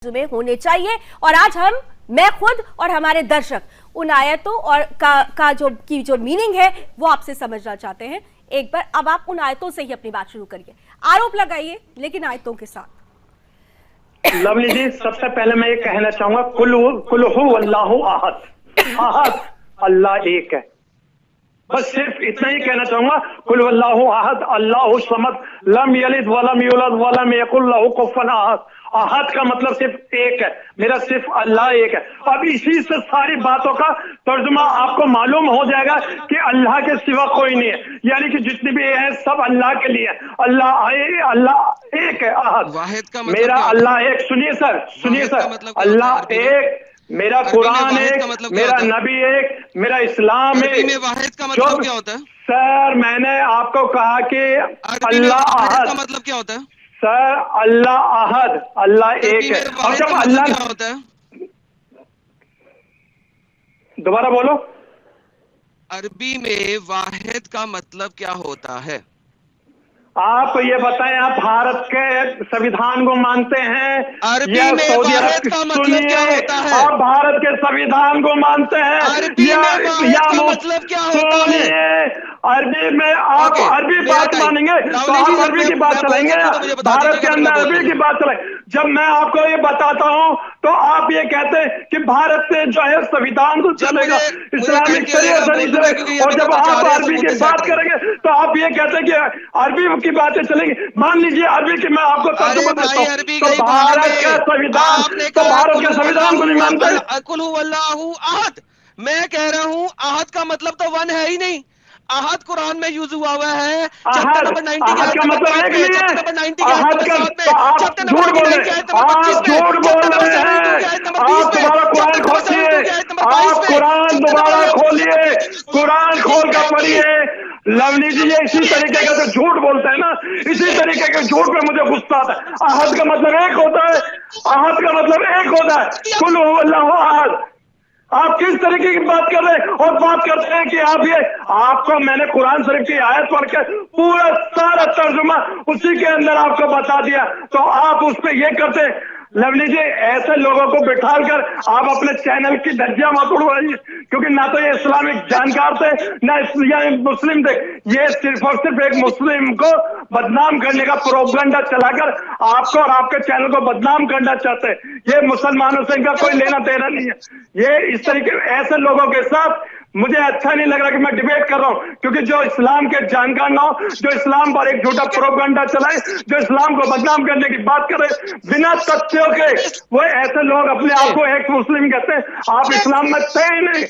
में होने चाहिए। और आज मैं खुद और हमारे दर्शक उन आयतों और का जो मीनिंग है वो आपसे समझना चाहते हैं। एक बार अब आप उन आयतों से ही अपनी बात शुरू करिए, आरोप लगाइए लेकिन आयतों के साथ। लवली जी, सबसे पहले मैं ये कहना चाहूंगा, कुल हु अल्लाहु अहद, अहद अल्लाह एक है। बस सिर्फ इतना ही कहना चाहूंगा, कुल अल्लाहु अहद अल्लाहु समद लम यलिद वलम यूलद वलम यकुल लहु कुफुवन अहद। अहद का मतलब सिर्फ एक है, मेरा सिर्फ अल्लाह एक है। अब इसी से सारी बातों का तर्जुमा आपको मालूम हो जाएगा कि अल्लाह के सिवा कोई नहीं है, यानी कि जितनी भी है सब अल्लाह के लिए। अल्लाह एक है, अहद वाहिद का मतलब मेरा अल्लाह एक। सुनिए सर, अल्लाह एक, मेरा कुरान एक, मेरा नबी एक, मेरा इस्लाम एक। वाहिद का मतलब क्या होता है सर? मैंने आपको कहा कि अल्लाह अहद का मतलब क्या होता है सर? अल्लाह अहद, अल्लाह एक है। और जब अल्लाह क्या होता है, दोबारा बोलो। अरबी में वाहिद का मतलब क्या होता है? आप ये बताएं, आप भारत के संविधान को मानते हैं अरबी में वाहिद का मतलब क्या होता है? आप भारत के संविधान को मानते हैं अरबी में वाहिद का मतलब क्या होता है? अरबी में आप अरबी बात मानेंगे तो आप अरबी की बात चलाएंगे, भारत के अंदर अरबी की बात चलाएंगे। जब मैं आपको ये बताता हूँ तो आप ये कहते हैं कि भारत से जो है संविधान तो चलेगा, इस्लामिक शरीयत से नहीं चलेगा। और जब आप अरबी की बात करेंगे तो आप ये कहते हैं कि अरबी की बातें चलेंगी। मान लीजिए अरबी की मैं आपको तर्जुमा देता हूं, तो भारत का संविधान, तो भारत के संविधान को नहीं मानते। कुल हु अल्लाहु अहद, मैं कह रहा हूँ अहद का मतलब तो वन है ही नहीं। अहद कुरान में यूज हुआ है, चैप्टर नंबर 90 का मतलब एक नहीं है। चैप्टर नंबर 90 अहद का आप झूठ बोल रहे हैं, आप झूठ बोल रहे हैं। आप दोबारा कुरान खोलिए, आप कुरान दोबारा खोलिए, कुरान खोल कर पढ़िए। लवली जी, ये इसी तरीके का जो झूठ बोलते हैं ना, इसी तरीके के झूठ पे मुझे गुस्सा आता है। अहद का मतलब एक होता है, अहद का मतलब एक होता है, कुल हु अल्लाहु अहद। आप किस तरीके की बात कर रहे हैं? और बात करते हैं कि आप ये, आपको मैंने कुरान शरीफ की आयत पढ़ के पूरा सारा तर्जुमा उसी के अंदर आपको बता दिया, तो आप उस पर ये करते। लवली जी, ऐसे लोगों को बिठाल कर आप अपने चैनल की धज्जियां मत उड़वाइए, क्योंकि ना तो ये इस्लामिक जानकार थे ना मुस्लिम थे। ये सिर्फ और सिर्फ एक मुस्लिम को बदनाम करने का प्रोपेगेंडा चलाकर आपको और आपके चैनल को बदनाम करना चाहते हैं। ये मुसलमानों से इनका कोई लेना देना नहीं है। ये इस तरीके ऐसे लोगों के साथ मुझे अच्छा नहीं लग रहा कि मैं डिबेट कर रहा हूं, क्योंकि जो इस्लाम के जानकार ना हो, जो इस्लाम पर एक झूठा प्रोपेगेंडा चलाए, जो इस्लाम को बदनाम करने की बात करे बिना तथ्यों के, वो ऐसे लोग अपने आप को एक मुस्लिम कहते हैं। आप इस्लाम में थे ही नहीं।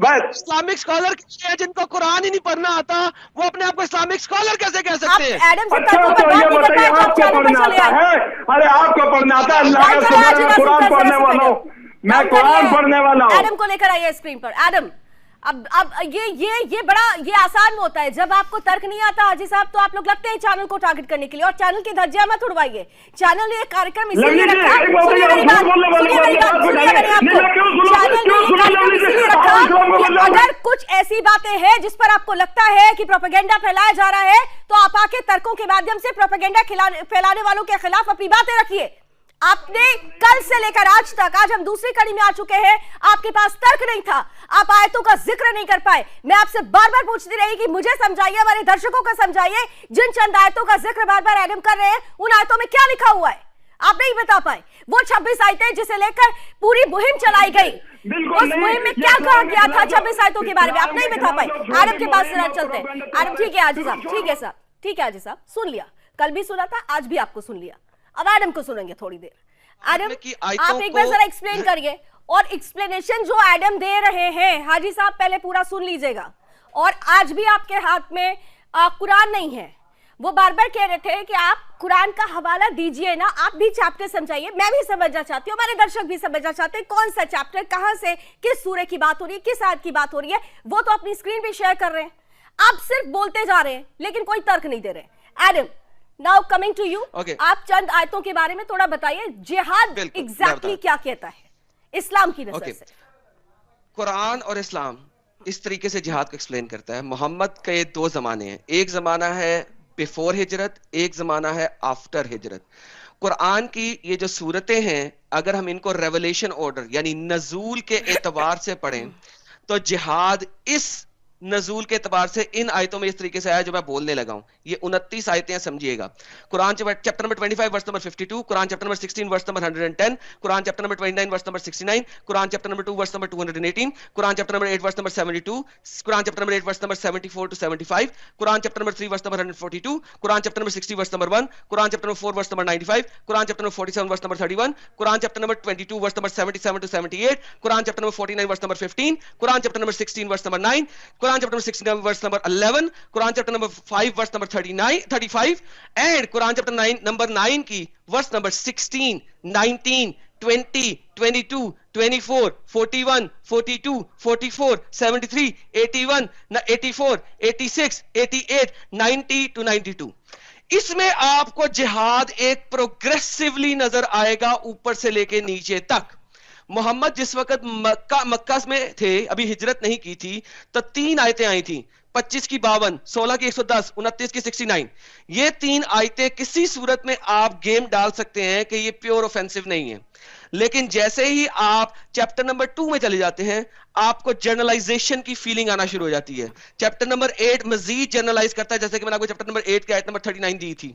बस इस्लामिक स्कॉलर जिनको कुरान ही नहीं पढ़ना आता, वो अपने आप को इस्लामिक स्कॉलर कैसे कह सकते हैं? अच्छा, तो ये बताइए, आपको पढ़ना आता है? अरे आपको पढ़ना आता है? अल्लाह का शुक्र है, कुरान पढ़ने वाला हूँ मैं, कुरान पढ़ने वाला हूँ। एडम को लेकर आइए स्क्रीन पर। एडम, अब ये बड़ा ये आसान होता है, जब आपको तर्क नहीं आता हाजी साहब तो आप लोग लगते हैं चैनल को टारगेट करने के लिए, और चैनल की धज्जियां मत उड़वाइए। चैनल ने कार्यक्रम इसलिए रखा, अगर कुछ ऐसी बातें हैं जिस पर आपको लगता है कि प्रोपेगेंडा फैलाया जा रहा है, तो आप आके तर्कों के माध्यम से प्रोपेगेंडा फैलाने वालों के खिलाफ अपनी बातें रखिए। आपने कल से लेकर आज तक, आज हम दूसरी कड़ी में आ चुके हैं, आपके पास तर्क नहीं था, आप आयतों का जिक्र नहीं कर पाए। मैं आपसे बार बार पूछती रही कि मुझे समझाइए, हमारे दर्शकों को समझाइए, जिन चंद आयतों का जिक्र बार बार एडम कर रहे हैं, उन आयतों में क्या लिखा हुआ है? आप नहीं बता पाए। वो 26 आयतें जिसे लेकर पूरी मुहिम चलाई गई, उस मुहिम में क्या कहा गया था 26 आयतों के बारे में आप नहीं बता पाए। एडम के पास चलते हैं। एडम, ठीक है हाजी साहब, ठीक है सर, ठीक है हाजी साहब, सुन लिया, कल भी सुना था, आज भी आपको सुन लिया, अब एडम को सुनेंगे थोड़ी देर। एडम, आप एक बार जरा एक्सप्लेन करिए, और एक्सप्लेनेशन जो एडम दे रहे हैं हाजी साहब पहले पूरा सुन लीजिएगा। और आज भी आपके हाथ में कुरान नहीं है, वो बार बार कह रहे थे कि आप कुरान का हवाला दीजिए ना, आप भी चैप्टर समझाइए। मैं भी समझना चाहती हूँ, हमारे दर्शक भी समझना चाहते हैं कौन सा चैप्टर, कहां से किस सूरह की बात हो रही है, किस आयत की बात हो रही है। वो तो अपनी स्क्रीन पे शेयर कर रहे हैं, आप सिर्फ बोलते जा रहे हैं लेकिन कोई तर्क नहीं दे रहे। Adam, now coming to you, आप चंद आयतों के बारे में थोड़ा बताइए, जिहाद एग्जैक्टली क्या कहता है इस्लाम की नजर से? कुरान और इस्लाम इस तरीके से जिहाद को एक्सप्लेन करता है। मोहम्मद के दो जमाने हैं, एक जमाना है बिफोर हिजरत, एक जमाना है आफ्टर हिजरत। قرآن کی یہ جو صورتیں ہیں اگر ہم ان کو ریولیشن آرڈر یعنی نزول کے اعتبار سے پڑھیں تو جہاد اس نزول کے اعتبار سے ان آیتوں میں اس طریقے سے آیا جو میں بولنے لگا ہوں. یہ 29 آیتیں ہیں, سمجھیے گا. Quran chapter number 25 verse number 52, Quran chapter number 16 verse number 110, Quran chapter number 29 verse number 69, Quran chapter number 2 verse number 218, Quran chapter number 8 verse number 72, Quran chapter number 8 verse number 74 to 75, Quran chapter number 3 verse number 142, Quran chapter number 60 verse number 1, Quran chapter number 4 verse number 95, Quran chapter number 47 verse number 31, Quran chapter number 22 verse number 77 to 78, Quran chapter number 49 verse number 15, Quran chapter number 16 verse number 9, Quran chapter number 69 verse number 11, Quran chapter number 5 verse number 35, and Quran chapter 9 number 9 की verse number 16, 19, 20, 22, 24, 41, 42, 44, 73, 81, 84, 86, 88, 90 to 92. اس میں آپ کو جہاد ایک progressively نظر آئے گا اوپر سے لے کے نیچے تک. محمد جس وقت مکہ میں تھے, ابھی ہجرت نہیں کی تھی, تو 3 آیتیں آئی تھیں, 25 کی 52, 16 کی 110, 29 کی 69. یہ 3 آیتیں کسی صورت میں آپ گیم ڈال سکتے ہیں کہ یہ پیور اوفینسو نہیں ہے. لیکن جیسے ہی آپ چیپٹر نمبر 2 میں چلے جاتے ہیں آپ کو جرنلائزیشن کی فیلنگ آنا شروع ہو جاتی ہے. چیپٹر نمبر 8 مزید جرنلائز کرتا ہے, جیسے کہ میں نے آپ کو چیپٹر نمبر 8 کی آیت نمبر 39 دی تھی.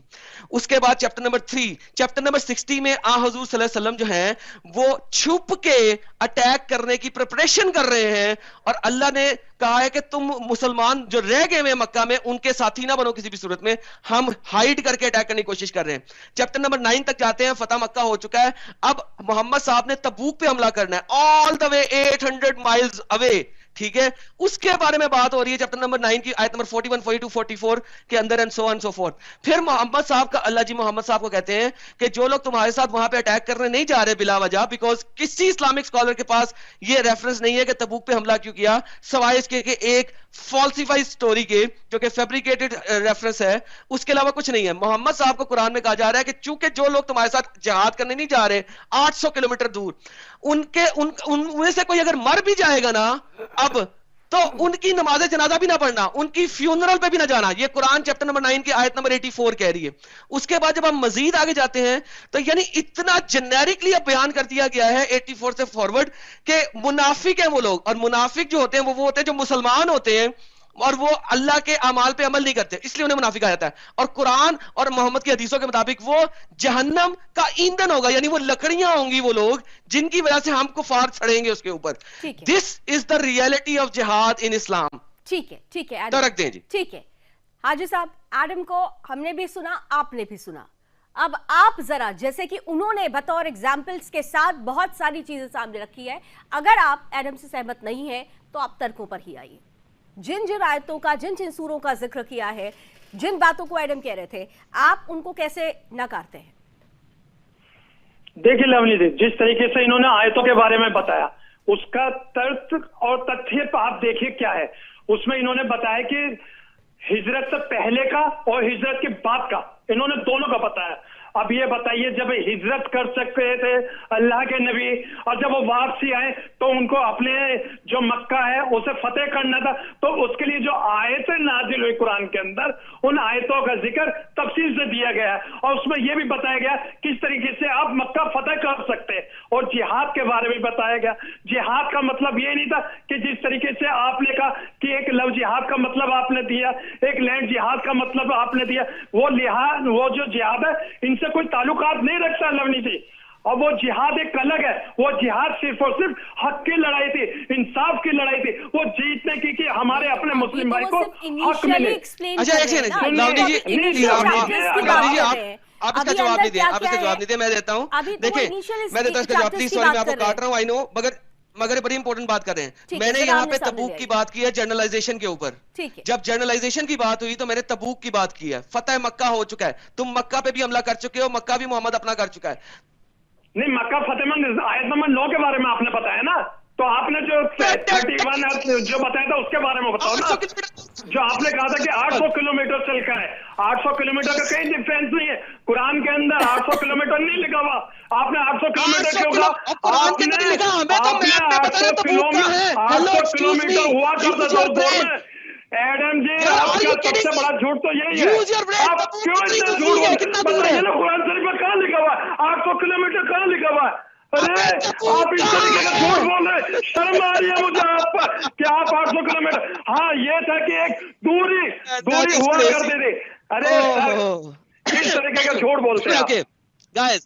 اس کے بعد چیپٹر نمبر 3, چیپٹر نمبر 60 میں حضور صلی اللہ علیہ وسلم جو ہیں وہ چھپ کے اٹیک کرنے کی پریپریشن کر رہے ہیں, اور اللہ نے کہا ہے کہ تم مسلمان جو رہ گئے ہیں مکہ میں ان کے ساتھی نہ بنو کسی بھی صورت میں, ہم ہائیڈ کر کے اٹیک کرنے کی کوشش کر رہے ہیں. چیپٹر نمبر 9 تک جاتے ہیں, فتح مکہ ہو چکا ہے. اب محمد صاحب نے تبوک پہ حملہ کرنا ہے, آل دا وے 800 مائلز اوے, ٹھیک ہے. اس کے بارے میں بات ہو رہی ہے چیپٹر نمبر 9 کی آیت نمبر 41, 42, 44 کے اندر, and so on so forth. پھر محمد صاحب کا اللہ جی محمد صاحب کو کہتے ہیں کہ جو لوگ تمہارے ساتھ وہاں پہ اٹیک کرنے نہیں جا رہے بلا وجہ, بیکاز کسی اسلامک اسکالر کے پاس یہ ریفرنس نہیں ہے کہ تبوک پہ حملہ کیوں کیا, سوائے اس کے کہ ایک فالسیفائی سٹوری کے جو کہ فیبریکیٹڈ ریفرنس ہے, اس کے علاوہ کچھ نہیں ہے. محمد صاحب کو قرآن میں کہا جا رہا ہے کہ چونکہ جو لوگ تمہارے ساتھ جہاد کرنے نہیں جا رہے 800 کلومیٹر دور, ان میں سے کوئی اگر مر بھی جائے گا نا اب, تو ان کی نماز جنازہ بھی نہ پڑھنا, ان کی فیونرل پہ بھی نہ جانا. یہ قرآن چیپٹر نمبر 9 کی آیت نمبر 84 کہہ رہی ہے. اس کے بعد جب ہم مزید آگے جاتے ہیں تو یعنی اتنا جنیرکلی اب بیان کر دیا گیا ہے 84 سے فارورڈ کہ منافق ہیں وہ لوگ, اور منافق جو ہوتے ہیں وہ ہوتے ہیں جو مسلمان ہوتے ہیں اور وہ اللہ کے اعمال پہ عمل نہیں کرتے, اس لیے انہیں منافق آ جاتا ہے. اور قرآن اور محمد کی حدیثوں کے مطابق وہ جہنم کا ایندھن ہوگا, یعنی وہ لکڑیاں ہوں گی وہ لوگ جن کی وجہ سے ہم کفار چھڑیں گے اس کے اوپر. دس از دا ریئلٹی آف جہاد ان اسلام. ٹھیک ہے, ٹھیک ہے, تو رکھ دیں جی. ٹھیک ہے حاجی صاحب, ایڈم کو ہم نے بھی سنا, آپ نے بھی سنا. اب آپ ذرا, جیسے کہ انہوں نے بطور ایگزامپلس کے ساتھ بہت ساری چیزیں سامنے رکھی ہے, اگر آپ ایڈم سے سہمت نہیں ہیں تو آپ ترکوں پر ہی آئیے. جن جن آیتوں کا, جن جن سوروں کا ذکر کیا ہے, جن باتوں کو ایڈم کہہ رہے تھے, آپ ان کو کیسے نکارتے ہیں؟ دیکھیے لولی جی, جس طریقے سے انہوں نے آیتوں کے بارے میں بتایا اس کا ترک اور تتھیہ آپ دیکھیے کیا ہے. اس میں انہوں نے بتایا کہ ہجرت سے پہلے کا اور ہجرت کے بعد کا, انہوں نے دونوں کا بتایا. اب یہ بتائیے جب ہجرت کر سکتے تھے اللہ کے نبی اور جب وہ واپسی آئے تو ان کو اپنے جو مکہ ہے اسے فتح کرنا تھا, تو اس کے لیے جو آیتیں نازل ہوئی قرآن کے اندر ان آیتوں کا ذکر تفصیل سے دیا گیا ہے, اور اس میں یہ بھی بتایا گیا کس طریقے سے آپ مکہ فتح کر سکتے, اور جہاد کے بارے میں بتایا گیا. جہاد کا مطلب یہ نہیں تھا کہ جس طریقے سے آپ نے کہا کہ ایک لو جہاد کا مطلب آپ نے دیا, ایک لینڈ جہاد کا مطلب آپ نے دیا, وہ جو جہاد ہے ان سے کوئی تعلقات نہیں رکھتا لونی تھی. اور وہ جہاد ایک الگ ہے, وہ جہاد صرف اور صرف حق کی لڑائی تھی, انصاف کی لڑائی تھی, وہ جیتنے کی کہ ہمارے اپنے مسلم بھائی کو حق ملے. اچھا ایک سیکنڈ لونی جی, آپ اس کا جواب نہیں دیں, آپ اس کا جواب نہیں دیں, میں دیتا ہوں. دیکھیں میں دیتا ہوں اس کا جواب, پلیز سوری میں آپ کو کاٹ رہا ہوں, آئی نو, مگر بڑی امپورٹنٹ بات کر رہے ہیں. میں نے یہاں پہ تبوک کی بات کی ہے جرنلائزیشن کے اوپر. جب جرنلائزیشن کی بات ہوئی تو میں نے تبوک کی بات کی ہے. فتح مکہ ہو چکا ہے, تم مکہ پہ بھی حملہ کر چکے ہو, مکہ بھی محمد اپنا کر چکا ہے. نہیں, مکہ فتح مند آیت نمبر 9 کے بارے میں آپ نے بتایا نا, تو آپ نے جو 31 جو بتایا تھا اس کے بارے میں بتاؤ نا. جو آپ نے کہا تھا کہ 800 کلومیٹر چل کا ہے, 800 کلومیٹر کا کہیں ڈفرینس نہیں ہے. قرآن کے اندر 800 کلومیٹر نہیں لکھا ہوا, آپ نے 800 کلومیٹر کیوں کہا؟ آپ نے 800 کلومیٹر ہوا کرتا تھا اس دور میں. ایڈم جی آپ کا سب سے بڑا جھوٹ تو یہی ہے, آپ کیوں اتنا جھوٹ بتائیے نا, قرآن شریف میں کہاں कहाँ लिखा हुआ है? 800 किलोमीटर कहाँ लिखा हुआ है? अरे आप इस तरीके का झूठ बोल रहे हैं, शर्म आ रही है मुझे आप पर कि आप 800 किलोमीटर, हाँ ये था कि एक दूरी हुआ करती थी। अरे इस तरीके का झूठ बोलते हैं गाइस।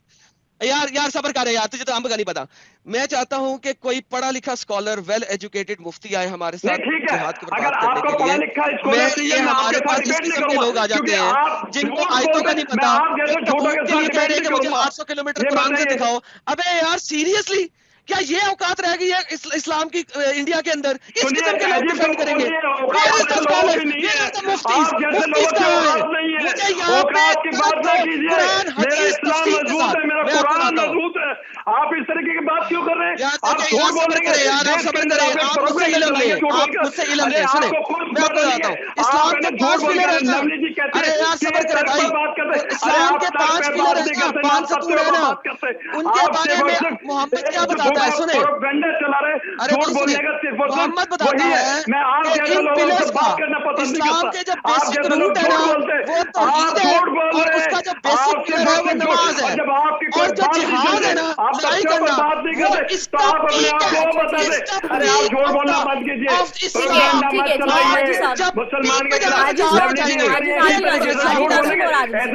यार सबर कर यार, तुझे तो हम का नहीं पता। मैं चाहता हूं कि कोई पढ़ा लिखा स्कॉलर, वेल एजुकेटेड मुफ्ती आए हमारे साथ जिहाद के ऊपर बात करने के लिए। ये हमारे पास जिस किस्म के लोग आ जाते हैं जिनको आयतों का नहीं पता, कह रहे हैं कि मुझे 800 किलोमीटर कुरान से दिखाओ। अबे यार सीरियसली, क्या ये औकात रह गई है इस्लाम की इंडिया के अंदर? इस किस्म के लोग डिफेंड करेंगे? आप इस तरीके की बात क्यों कर रहे हैं? आप झूठ बोल रहे हैं यार, आप सबर करें, आप मुझसे इल्म ले, आप मुझसे इल्म ले। सुने, मैं आपको बताता हूँ, इस्लाम के 5 पिलर है ना। अरे यार सबर करें भाई, इस्लाम के 5 पिलर है ना, 5 सतूर है ना, उनके बारे में मोहम्मद क्या बताता है? सुने, अरे मोहम्मद बताता है कि इन पिलर्स का इस्लाम के जो बेसिक रूट है ना वो तौहीद है, और उसका जो बेसिक पिलर है वो नमाज है, और जो जिहाद है ना लड़ाई करना वो इसका एक है। अरे आप झूठ बोलना बंद कीजिए। जब मुसलमान के खिलाफ ऐसा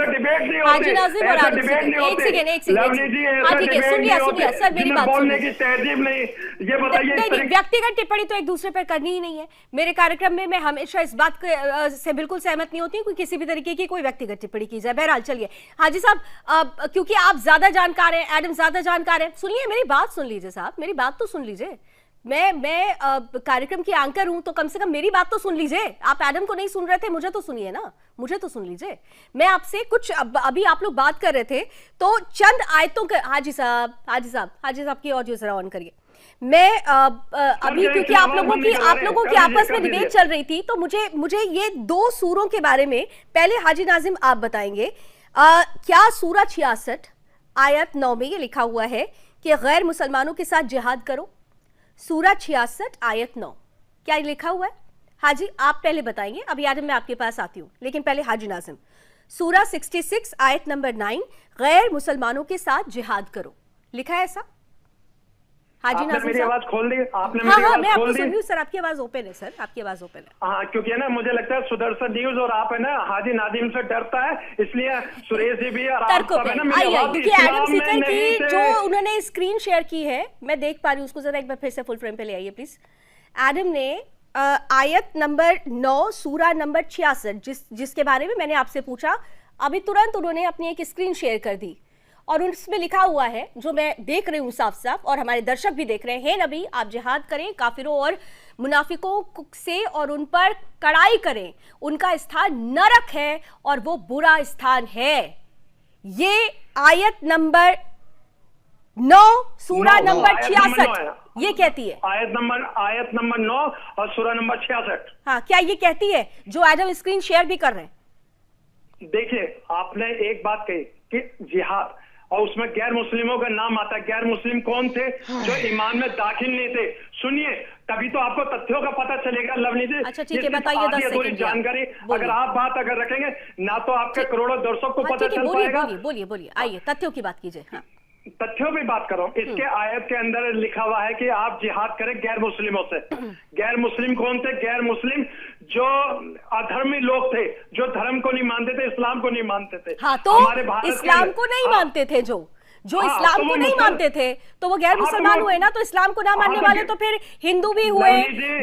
डिबेट नहीं होती, ऐसा डिबेट नहीं होती। लवली जी ऐसा डिबेट नहीं होती, बोलने की तहजीब नहीं। ये बताइए, व्यक्तिगत टिप्पणी तो एक दूसरे पर करनी ही नहीं है। मेरे कार्यक्रम में मैं हमेशा इस बात से बिल्कुल सहमत नहीं होती कि किसी भी तरीके की कोई व्यक्तिगत टिप्पणी की जाए। बहरहाल चलिए हाजी साहब, क्योंकि आप ज्यादा जानकार हैं, एडम ज्यादा जानकार हैं, सुनिए मेरी बात सुन लीजिए साहब, मेरी बात तो सुन लीजिए। मैं कार्यक्रम की एंकर हूं तो कम से कम मेरी बात तो सुन लीजिए। आप एडम को नहीं सुन रहे थे, मुझे तो सुनिए ना, मुझे तो सुन लीजिए। मैं आपसे कुछ अभी आप लोग बात कर रहे थे तो चंद आयतों के हाजी साहब की ऑडियो जरा ऑन करिए। मैं अभी क्योंकि आप लोगों की आपस में डिबेट चल रही थी तो मुझे ये 2 सूरों के बारे में पहले हाजी नाजिम आप बताएंगे। क्या सूरा 66 आयत 9 में ये लिखा हुआ है कि गैर मुसलमानों के साथ जिहाद करो? सूरा 66 आयत 9 क्या लिखा हुआ है? हाजी आप पहले बताएंगे, अभी आदम मैं आपके पास आती हूँ, लेकिन पहले हाजी नाजिम। सूरा 66 आयत नंबर 9 गैर मुसलमानों के साथ जिहाद करो, लिखा है ऐसा? हाजी नाजिम मेरी आवाज खोल दी आपने? हाँ, मैं आपको सुन रही हूँ सर, आपकी आवाज ओपन है सर, आपकी आवाज ओपन है। हाँ, क्योंकि है ना मुझे लगता है सुदर्शन न्यूज और आप है ना हाजी नादिम से डरता है, इसलिए सुरेश जी भी और आप सब है ना मेरी आवाज क्योंकि एडम सीकर की जो उन्होंने स्क्रीन शेयर की है मैं देख पा रही हूँ, उसको जरा एक बार फिर से फुल फ्रेम पे ले आइए प्लीज। एडम ने आयत नंबर 9 सूरा नंबर 66 जिसके बारे में मैंने आपसे पूछा, अभी तुरंत उन्होंने अपनी एक स्क्रीन शेयर कर दी और उसमें लिखा हुआ है जो मैं देख रही हूँ साफ साफ और हमारे दर्शक भी देख रहे हैं, नबी आप जिहाद करें काफिरों और मुनाफिकों से और उन पर कड़ाई करें, उनका स्थान नरक है और वो बुरा स्थान है। ये आयत नंबर 9 सूरा नंबर 66 ये कहती है। आयत नंबर 9 और सूरा नंबर 66। हाँ, क्या ये कहती है जो एडम स्क्रीन शेयर भी कर रहे हैं? देखिए आपने एक बात कही कि जिहाद और उसमें गैर मुस्लिमों का नाम आता है। गैर मुस्लिम कौन थे? जो ईमान में दाखिल नहीं थे। सुनिए तभी तो आपको तथ्यों का पता चलेगा लवली जी। अच्छा ठीक है, बताइए 10 सेकंड जानकारी अगर आप बात अगर रखेंगे ना तो आपके करोड़ों दर्शकों को पता चल पाएगा। बोलिए आइए तथ्यों की बात कीजिए। हाँ। तथ्यों पे बात करो। इसके आयत के अंदर लिखा हुआ है कि आप जिहाद करें गैर मुस्लिमों से। गैर मुस्लिम कौन थे? गैर मुस्लिम जो अधर्मी लोग थे, जो धर्म को नहीं मानते थे, इस्लाम को नहीं मानते थे। हाँ, तो इस्लाम को नहीं मानते थे जो इस्लाम को नहीं मानते थे तो वो गैर मुसलमान हुए ना। तो इस्लाम को ना मानने वाले तो फिर हिंदू भी हुए,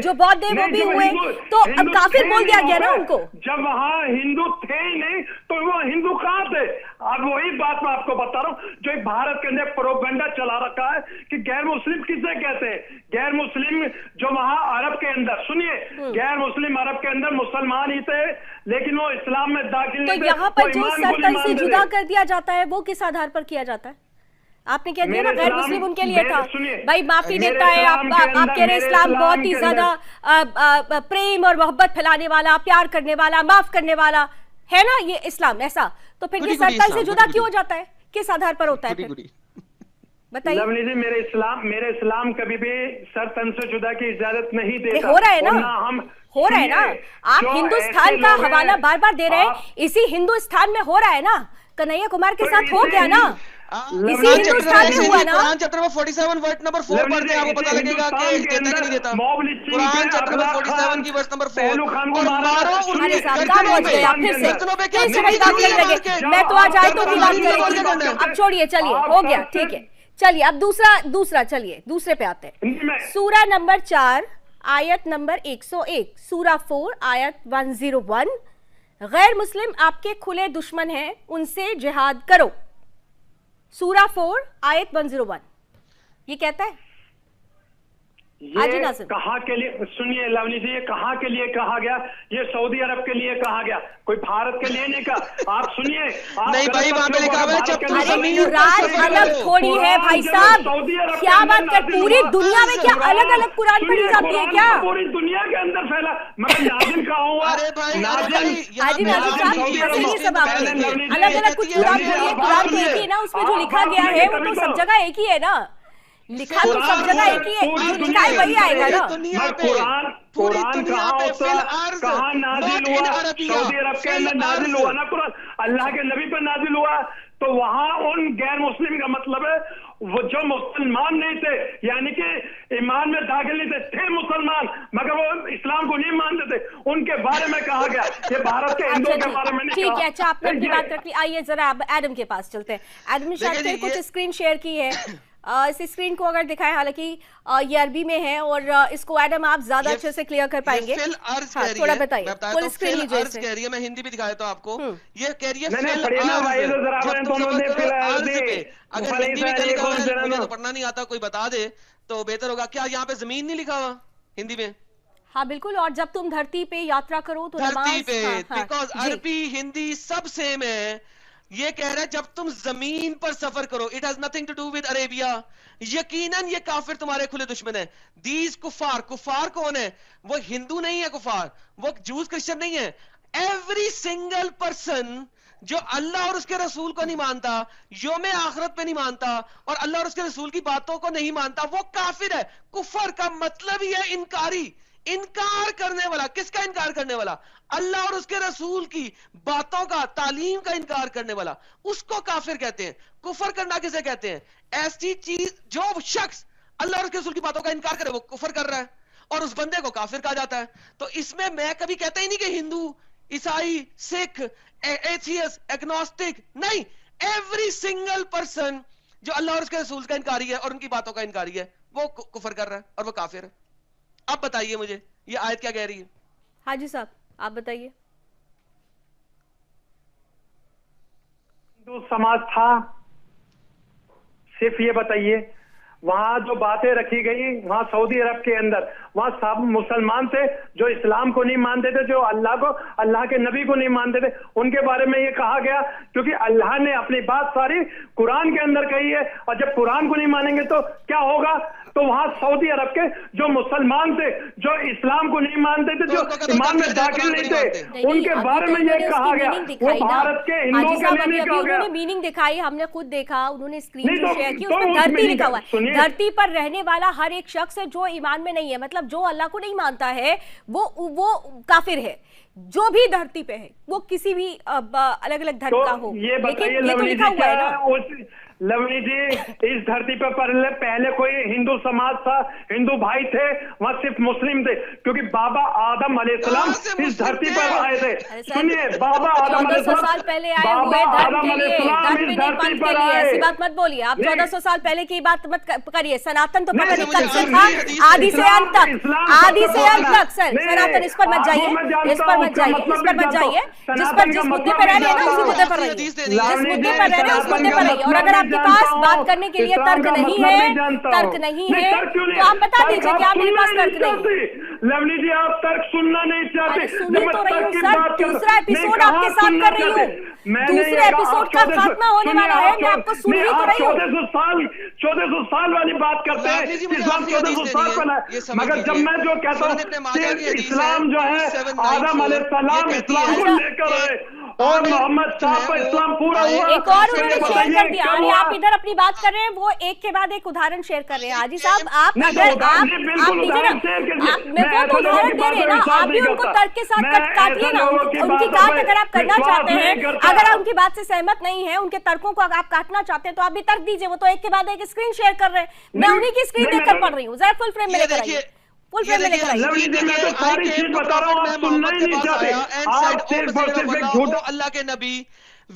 जो बौद्ध है वो भी हुए, तो अब काफिर बोल दिया गया ना उनको। जब वहाँ हिंदू थे ही नहीं तो वो हिंदू कहाँ थे? अब वही बात मैं आपको बता रहा हूँ जो भारत के अंदर प्रोपेगेंडा चला रखा है कि गैर मुस्लिम किसे कहते हैं। गैर मुस्लिम जो वहाँ अरब के अंदर, सुनिए, गैर मुस्लिम अरब के अंदर मुसलमान ही थे लेकिन वो इस्लाम में दाखिल नहीं थे। तो यहाँ पर जो सर्कल से जुदा कर दिया जाता है वो किस आधार पर किया जाता है? आपने कह दिया ना गैर मुस्लिम उनके लिए था। भाई माफी देता है, आप कह रहे इस्लाम बहुत ही ज्यादा प्रेम और मोहब्बत फैलाने वाला, प्यार करने वाला, माफ करने वाला है ना ये इस्लाम। ऐसा तो फिर ये सर्कल से जुदा क्यों हो जाता है? किस आधार पर होता है फिर बताइए? लवली जी मेरे इस्लाम कभी भी सर तन से जुदा की इजाजत नहीं देता। हो रहा है ना, हो रहा है ना। आप हिंदुस्तान का हवाला बार बार दे रहे हैं, इसी हिंदुस्तान में हो रहा है ना। कन्हैया कुमार के साथ हो गया ना, इसी कुरान हिंदुस्तान में हुआ ना। Quran chapter number 47 verse number 4 पढ़ते हैं, आपको पता लगेगा कि देता कि नहीं देता। कुरान चैप्टर नंबर 47 की वर्स नंबर 4 और मारो अरे साहब कहाँ पहुंच गए आप फिर से वही बात करने लगे। मैं तो आज आयतों की बात करेंगे, अब छोड़िए, चलिए हो गया, ठीक है। चलिए अब दूसरा चलिए दूसरे पे आते हैं। सूरा नंबर 4 आयत नंबर 101, सूरा 4 आयत 101, गैर मुस्लिम आपके खुले दुश्मन हैं, उनसे जिहाद करो। सूरा 4 आयत 101 ये कहता है। ये कहाँ के लिए, सुनिए लवनी जी, ये कहाँ के लिए कहा गया? ये सऊदी अरब के लिए कहा गया, कोई भारत के लिए नहीं कहा। आप सुनिए, नहीं भाई वहां पे लिखा हुआ है जब कुरान अलग थोड़ी है भाई साहब, क्या बात कर, पूरी दुनिया में क्या अलग अलग कुरान पढ़ी जाती है क्या? पूरी दुनिया के अंदर फैला, मगर नाज़िल कहाँ हुआ? अरे भाई अलग अलग कुछ कुरान पढ़ी है, कुरान तो एक ही है ना, उसमें जो लिखा गया है वो तो सब जगह एक ही है ना, लिखा तो सब जगह एक ही है, लिखा है वही आएगा ना। कुरान कहाँ नाजिल हुआ? सऊदी अरब के अंदर नाजिल हुआ ना कुरान, अल्लाह के नबी पर नाजिल हुआ, तो वहाँ उन गैर मुस्लिम का मतलब है वो जो मुसलमान नहीं थे, यानी कि ईमान में दाखिल नहीं थे मुसलमान, मगर वो इस्लाम को नहीं मानते थे, उनके बारे में कहा गया। ये भारत के हिंदुओं के बारे में नहीं। ठीक है, अच्छा आपने अपनी बात रख ली, आइए जरा अब एडम के पास चलते हैं। एडम ने शायद कुछ स्क्रीन शेयर की है, इस स्क्रीन को अगर दिखाएं, हालांकि ये अरबी में है और इसको एडम आप ज्यादा अच्छे से क्लियर कर पाएंगे। थोड़ा बताइए, फुल स्क्रीन लीजिए। अर्ज कह रही है, मैं हिंदी भी दिखाया तो आपको, ये कह रही है अगर हिंदी में तो पढ़ना नहीं आता कोई बता दे तो बेहतर होगा। क्या यहाँ पे जमीन नहीं लिखा हुआ हिंदी में? हाँ बिल्कुल, और जब तुम धरती पे यात्रा करो तो धरती पे, बिकॉज अरबी हिंदी सब सेम है। ये कह रहा है जब तुम जमीन पर सफर करो, it has nothing to do with Arabia. यकीनन ये काफिर तुम्हारे खुले दुश्मन है। दीज कुफार, कुफार कौन है? वो हिंदू नहीं है कुफार, वो जूस क्रिश्चियन नहीं है। एवरी सिंगल पर्सन जो अल्लाह और उसके रसूल को नहीं मानता, यौम आखिरत पे नहीं मानता और अल्लाह और उसके रसूल की बातों को नहीं मानता, वो काफिर है। कुफर का मतलब ही है इनकारी, इनकार करने वाला। किसका इनकार करने वाला? अल्लाह और उसके रसूल की बातों का, तालीम का इनकार करने वाला, उसको काफिर कहते हैं। कुफर करना किसे कहते हैं? ऐसी चीज जो शख्स अल्लाह और उसके रसूल की बातों का इनकार करे वो कुफर कर रहा है और उस बंदे को काफिर कहा जाता है। तो इसमें मैं कभी कहता ही नहीं कि हिंदू, ईसाई, सिख, एथियस्ट, एग्नोस्टिक, नहीं, एवरी सिंगल पर्सन जो अल्लाह और उसके रसूल का इनकारी है और उनकी बातों का इनकारी है वो कुफर कर रहा है और वो काफिर है। अब बताइए मुझे ये आयत क्या कह रही है? हाँ जी साहब आप बताइए। हिंदू समाज था, सिर्फ ये बताइए, वहां जो बातें रखी गई वहां सऊदी अरब के अंदर, वहां सब मुसलमान थे जो इस्लाम को नहीं मानते थे, जो अल्लाह को, अल्लाह के नबी को नहीं मानते थे, उनके बारे में ये कहा गया क्योंकि अल्लाह ने अपनी बात सारी कुरान के अंदर कही है। और जब कुरान को नहीं मानेंगे तो क्या होगा? तो वहां सऊदी अरब के जो मुसलमान थे, जो इस्लाम को नहीं मानते थे, जो ईमान में दाखिल नहीं थे, उनके बारे में ये कहा गया। वो भारत के हिंदुओं के लिए नहीं कहा गया। उन्होंने मीनिंग दिखाई, हमने खुद देखा, उन्होंने स्क्रीन शेयर की, उसमें धरती लिखा हुआ है। धरती पर रहने वाला हर एक शख्स है जो ईमान में नहीं है, मतलब जो अल्लाह को नहीं मानता है वो काफिर है। जो भी धरती पे है वो किसी भी अलग अलग धर्म का हो, लेकिन ये तो लिखा हुआ है ना। लवनी जी, इस धरती पर पहले कोई हिंदू समाज था, हिंदू भाई थे, वहां सिर्फ मुस्लिम थे, क्योंकि बाबा आदम अलैहिस्सलाम इस धरती पर आए थे। सुनिए, बाबा आदम साल पहले आए हुए धर्म के लिए, धर्म नहीं पंथ के लिए, ऐसी बात मत बोलिए आप। 1400 साल पहले की बात मत करिए। सनातन तो पता नहीं कब से था, आदि से अंत तक, आदि से अंत तक। सर सनातन, इस पर मत जाइए, इस पर मत जाइए, इस पर मत जाइए। जिस मुद्दे पर रह रहे हैं ना उसी मुद्दे पर रहिए, जिस मुद्दे पर रह रहे हैं उस मुद्दे पर रहिए। और अगर आपके पास बात करने के लिए तर्क नहीं है, तर्क नहीं है तो आप बता दीजिए कि आप मेरे पास तर्क नहीं। लवनी जी, आप तर्क सुनना नहीं चाहते। सुन तो रही हूँ सर, दूसरा एपिसोड आपके साथ कर रही हूँ, दूसरे एपिसोड का खात्मा होने वाला है, मैं आपको सुन ही तो रही हूँ। 1400 साल वाली बात करते हैं, इस्लाम 1400 साल पहले, मगर जब मैं जो कहता हूँ इस्लाम जो है आदम अलैहिस्सलाम इस्लाम को लेकर आए और मोहम्मद साहब पर इस्लाम पूरा हुआ। एक और उन्होंने शेयर कर दिया, यानी आप इधर अपनी बात कर रहे हैं, वो एक के बाद एक उदाहरण शेयर कर रहे हैं। हाजी साहब आप इधर आप दीजिए ना, मैं वो तो उदाहरण दे रहे हैं ना, आप भी उनको तर्क के साथ काटिए ना, उनकी बात अगर आप करना चाहते हैं, अगर आप उनकी बात से सहमत नहीं है, उनके तर्कों को आप काटना चाहते हैं तो आप भी तर्क दीजिए। वो तो एक के बाद एक स्क्रीन शेयर कर रहे हैं, मैं उन्हीं की स्क्रीन देखकर पढ़ रही हूँ। जरा फुल फ्रेम में लेकर आइए, फुल फ्रेम में लेकर आइए। मैं तो सारी चीज बता रहा हूँ, आप सुनना ही नहीं चाहते। आप सिर्फ और सिर्फ एक झूठा, अल्लाह के नबी,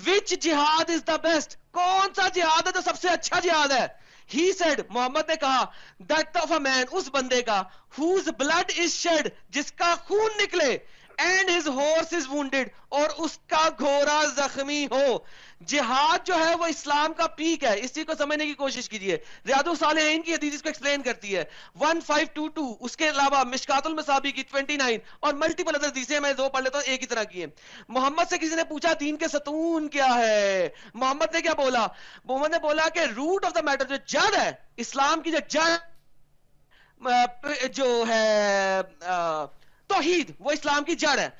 विच जिहाद इज द बेस्ट, कौन सा जिहाद है जो सबसे अच्छा जिहाद है? He said, मोहम्मद ने कहा, that of a man, उस बंदे का, whose blood is shed, जिसका खून निकले, and his horse is wounded, और उसका घोड़ा जख्मी हो। जिहाद जो है वो इस्लाम का पीक है, इस चीज को समझने की कोशिश कीजिए। रियादुस सालिहीन की हदीस इसको एक्सप्लेन करती है, 1522, उसके अलावा मिशकातुल मसाबी की 29 और मल्टीपल अदर हदीसें मैं दो पढ़ लेता हूं, एक ही तरह की है। मोहम्मद से किसी ने पूछा दीन के सतून क्या है, मोहम्मद ने क्या बोला? मोहम्मद ने बोला कि रूट ऑफ द मैटर, जो जड़ है इस्लाम की, जो जड़ जो है तौहीद, वो इस्लाम की जड़ है।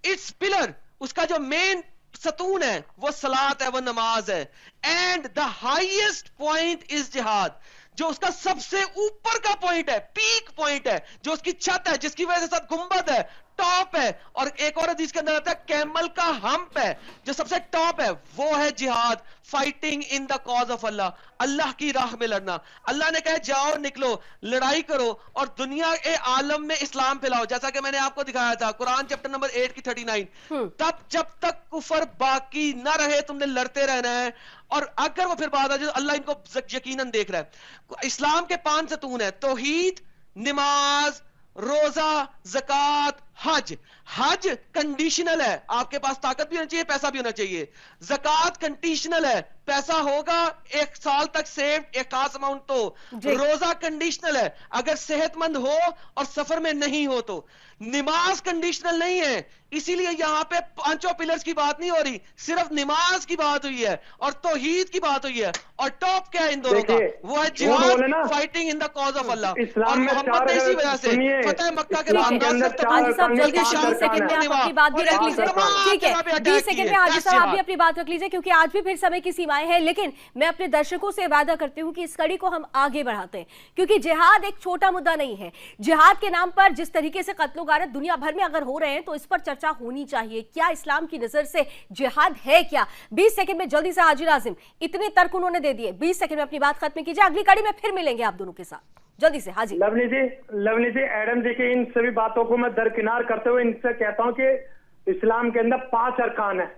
इट्स पिलर, उसका जो मेन सतून है वो सलात है, वो नमाज है। And the highest point is जिहाद, जो उसका सबसे ऊपर का पॉइंट है, पीक पॉइंट है, जो उसकी छत है, जिसकी वजह से गुंबद है, टॉप है। और एक और हदीस के अंदर आता है कैमल का हम्प है, जो सबसे टॉप है, वो है जिहाद, fighting in the cause of Allah, Allah की राह में लड़ना। अल्लाह ने कहा जाओ निकलो, लड़ाई करो और दुनिया के आलम में इस्लाम फैलाओ, जैसा कि मैंने आपको दिखाया था कुरान चैप्टर नंबर 8 की 39। तब जब तक कुफर बाकी न रहे तुमने लड़ते रहना है। और अगर वो फिर बात आ जाए, अल्लाह इनको यकीनन देख रहा है। इस्लाम के 5 सतून है, तौहीद, नमाज, रोजा, ज़कात, हज। हज कंडीशनल है, आपके पास ताकत भी होनी चाहिए, पैसा भी होना चाहिए। ज़कात कंडीशनल है, पैसा होगा 1 साल तक सेव, एक खास अमाउंट तो। रोजा कंडीशनल है, अगर सेहतमंद हो और सफर में नहीं हो तो। नमाज कंडीशनल नहीं है, इसीलिए यहां पे 5 पिलर्स की बात नहीं हो रही, सिर्फ नमाज की बात हुई है और तौहीद की बात हुई है। और टॉप क्या है इन दोनों का? वो है जिहाद, fighting in the cause of Allah. और मोहम्मद ने इसी वजह से फतेह मक्का के बाद जल्दी 20 सेकंड में आप अपनी बात भी रख लीजिए, ठीक है? 20 सेकंड में हाजी साहब आप भी अपनी बात रख लीजिए, क्योंकि आज भी फिर समय की सीमाएं हैं। लेकिन मैं अपने दर्शकों से वादा करती हूं कि इस कड़ी को हम आगे बढ़ाते हैं, क्योंकि जिहाद एक छोटा मुद्दा नहीं है। जिहाद के नाम पर जिस तरीके से कत्लो गारत दुनिया भर में अगर हो रहे हैं तो इस पर चर्चा होनी चाहिए। क्या इस्लाम की नजर से जिहाद है क्या? 20 सेकंड में जल्दी से हाजी नाज़िम, इतने तर्क उन्होंने दे दिए, 20 सेकंड में अपनी बात खत्म कीजिए, अगली कड़ी में फिर मिलेंगे आप दोनों के साथ। जल्दी से हाजी। लवली जी एडम जी की इन सभी बातों को मैं दरकिनार करते हुए इनसे कहता हूं कि इस्लाम के अंदर 5 अरकान है,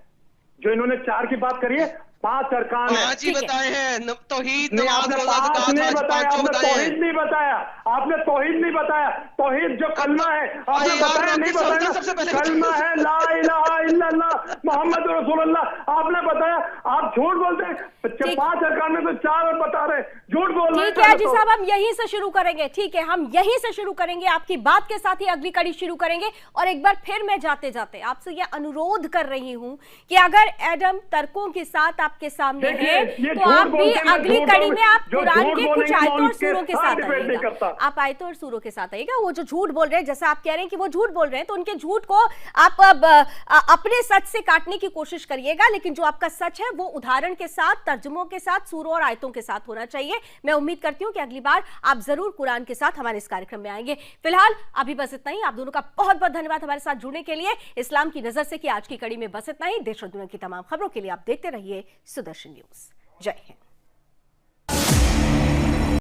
जो इन्होंने 4 की बात करी है, 5 अरकान है। 5 ही बताए हैं, तौहीद, नहीं, आपने 5 नहीं बताया, आपने तौहीद नहीं बताया, आपने तौहीद नहीं बताया। तौहीद जो कलमा है आपने बताया नहीं, बताया कलमा है ला इलाहा इल्लल्लाह मुहम्मद रसूलुल्लाह, आपने बताया। आप झूठ बोलते हैं, 5 अरकान में तो 4 बता रहे, झूठ बोल रहे हैं। ठीक है जी साहब, हम यहीं से शुरू करेंगे, ठीक है? हम यहीं से शुरू करेंगे, आपकी बात के साथ ही अगली कड़ी शुरू करेंगे। और एक बार फिर मैं जाते जाते आपसे यह अनुरोध कर रही हूं कि अगर एडम तर्कों के साथ आपके सामने है तो आप भी अगली कड़ी में आप कुरान के कुछ आयतों और सूरों के साथ आइएगा। आप आयतों और सूरों के साथ आइएगा। वो जो झूठ बोल रहे हैं, जैसे आप कह रहे हैं कि वो झूठ बोल रहे हैं, तो उनके झूठ को आप अपने सच से काटने की कोशिश करिएगा, लेकिन जो आपका सच है वो उदाहरण के साथ, तर्जुमों के साथ, सूरों और आयतों के साथ होना चाहिए। मैं उम्मीद करती हूं कि अगली बार आप जरूर कुरान के साथ हमारे इस कार्यक्रम में आएंगे। फिलहाल अभी बस इतना ही। आप दोनों का बहुत बहुत धन्यवाद हमारे साथ जुड़ने के लिए। इस्लाम की नजर से कि आज की कड़ी में बस इतना ही। देश और दुनिया की तमाम खबरों के लिए आप देखते रहिए सुदर्शन न्यूज। जय हिंद।